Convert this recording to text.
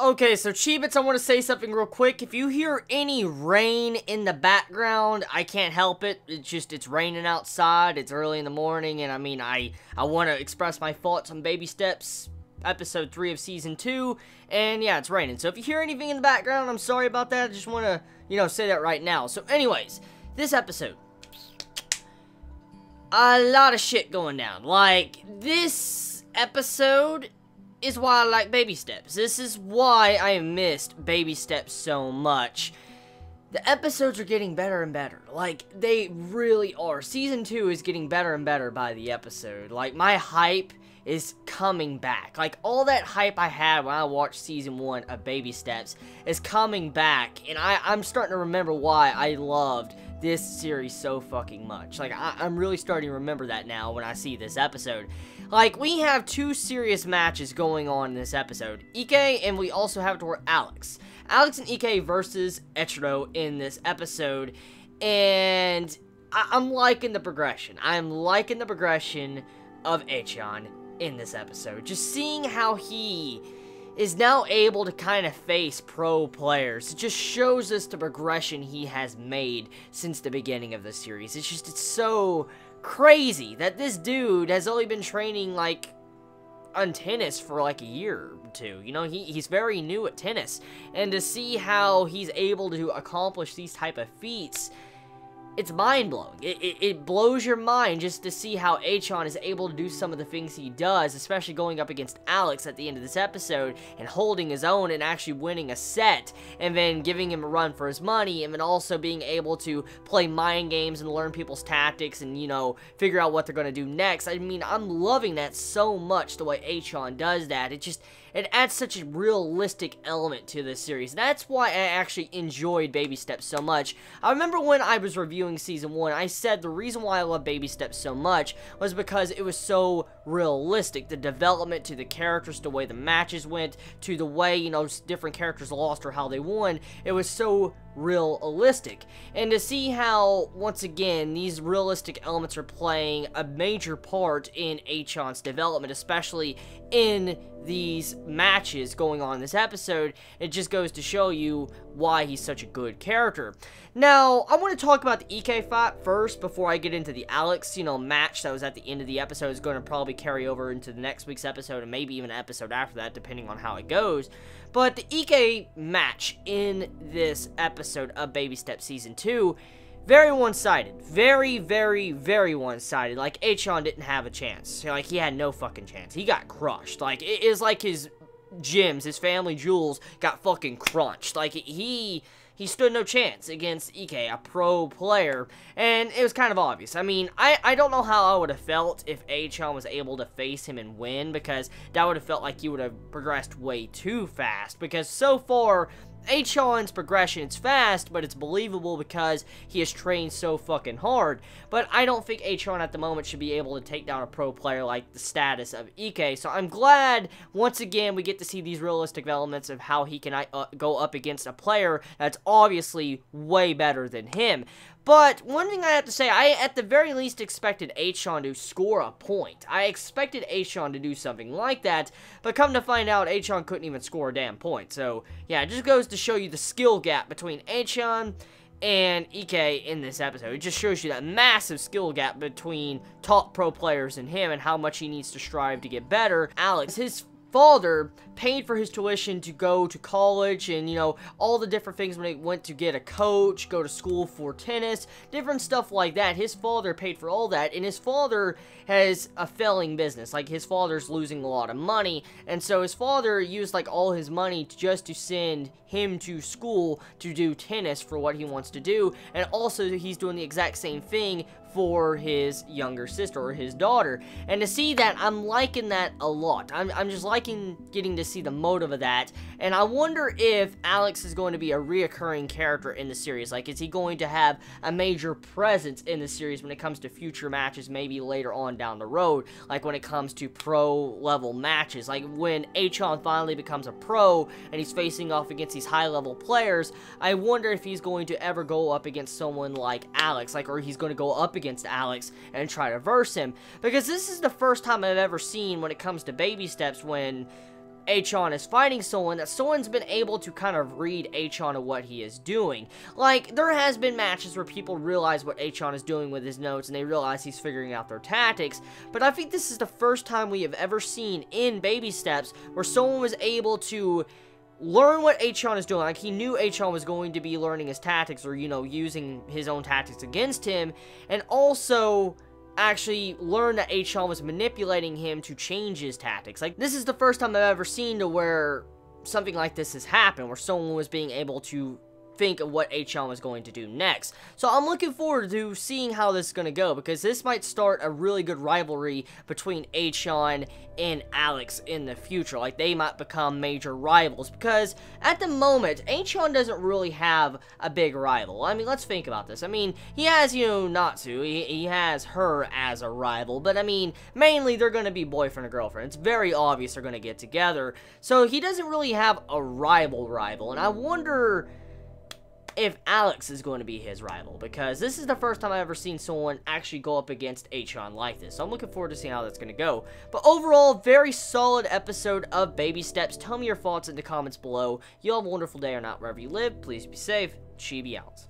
Okay, so Chibits, I want to say something real quick. If you hear any rain in the background, I can't help it. It's raining outside. It's early in the morning, and I mean, I want to express my thoughts on Baby Steps, episode 3 of season 2, and yeah, it's raining. So if you hear anything in the background, I'm sorry about that. I just want to, say that right now. So anyways, this episode, a lot of shit going down. Like, this episode is why I like Baby Steps. This is why I missed Baby Steps so much. The episodes are getting better and better. Like, they really are. Season 2 is getting better and better by the episode. Like, my hype is coming back. Like, all that hype I had when I watched season 1 of Baby Steps is coming back. And I'm starting to remember why I loved this series so fucking much. Like, I'm really starting to remember that now when I see this episode. Like, we have two serious matches going on in this episode. Ike, and we also have Alex. Alex and Ike versus Echiro in this episode. And I'm liking the progression. I'm liking the progression of Echon in this episode. Just seeing how he is now able to kind of face pro players. It just shows us the progression he has made since the beginning of the series. It's so crazy that this dude has only been training, like, on tennis for, like, a year or two. You know, he's very new at tennis. And to see how he's able to accomplish these type of feats, it's mind-blowing. It blows your mind just to see how Echon is able to do some of the things he does, especially going up against Alex at the end of this episode and holding his own and actually winning a set, and then giving him a run for his money, and then also being able to play mind games and learn people's tactics and, figure out what they're going to do next. I mean, I'm loving that so much, the way Echon does that. It adds such a realistic element to this series. That's why I actually enjoyed Baby Steps so much. I remember when I was reviewing season 1, I said the reason why I love Baby Steps so much was because it was so realistic. The development to the characters, the way the matches went, to the way, different characters lost or how they won. It was so realistic. And to see how, once again, these realistic elements are playing a major part in Echon's development, especially in these matches going on in this episode, it just goes to show you why he's such a good character. Now, I want to talk about the Ike fight first before I get into the Alex, match that was at the end of the episode. Is going to probably carry over into the next week's episode and maybe even an episode after that, depending on how it goes. But the Ike match in this episode of Baby Steps Season 2, very one-sided. Very, very, very one-sided. Like, Echon didn't have a chance. Like, he had no fucking chance. He got crushed. Like, it is like his gems, his family jewels, got fucking crunched. Like, he stood no chance against Ike, a pro player, and it was kind of obvious. I mean, I don't know how I would have felt if Echon was able to face him and win, because that would have felt like he would have progressed way too fast, because so far, Echon's progression, it's fast, but it's believable because he has trained so fucking hard. But I don't think Echon at the moment should be able to take down a pro player like the status of Ike. So I'm glad, once again, we get to see these realistic elements of how he can go up against a player that's obviously way better than him. But one thing I have to say, I at the very least expected Echon to score a point. I expected Echon to do something like that, but come to find out, Echon couldn't even score a damn point. So, yeah, it just goes to show you the skill gap between Echon and Ike in this episode. It just shows you that massive skill gap between top pro players and him and how much he needs to strive to get better. Alex, his father paid for his tuition to go to college and, all the different things when he went to get a coach, go to school for tennis, different stuff like that. His father paid for all that, and his father has a failing business. Like, his father's losing a lot of money, and so his father used, like, all his money just to send him to school to do tennis for what he wants to do, and also he's doing the exact same thing for his younger sister or his daughter. And to see that, I'm liking that a lot. I'm just liking getting to see the motive of that. And I wonder if Alex is going to be a reoccurring character in the series. Like, is he going to have a major presence in the series when it comes to future matches, maybe later on down the road? Like, when it comes to pro-level matches. Like, when Echon finally becomes a pro and he's facing off against these high-level players, I wonder if he's going to ever go up against someone like Alex. Like, or he's going to go up against Alex and try to verse him. Because this is the first time I've ever seen, when it comes to Baby Steps, when Achan is fighting someone, that someone's been able to kind of read Achan and what he is doing. Like, there has been matches where people realize what Achan is doing with his notes, and they realize he's figuring out their tactics, but I think this is the first time we have ever seen in Baby Steps where someone was able to learn what Achan is doing. Like, he knew Achan was going to be learning his tactics, or, you know, using his own tactics against him, and also actually learn that Achan was manipulating him to change his tactics. Like, this is the first time I've ever seen to where something like this has happened, where someone was being able to think of what Achan was going to do next. So I'm looking forward to seeing how this is going to go, because this might start a really good rivalry between Achan and Alex in the future. Like, they might become major rivals, because at the moment, Achan doesn't really have a big rival. I mean, let's think about this. I mean, he has, you know, Natsu. He has her as a rival, but I mean, mainly they're going to be boyfriend and girlfriend. It's very obvious they're going to get together. So he doesn't really have a rival, and I wonder if Alex is going to be his rival, because this is the first time I've ever seen someone actually go up against Achan like this. So I'm looking forward to seeing how that's going to go. But overall, very solid episode of Baby Steps. Tell me your thoughts in the comments below. You all have a wonderful day or not wherever you live. Please be safe. Chibi out.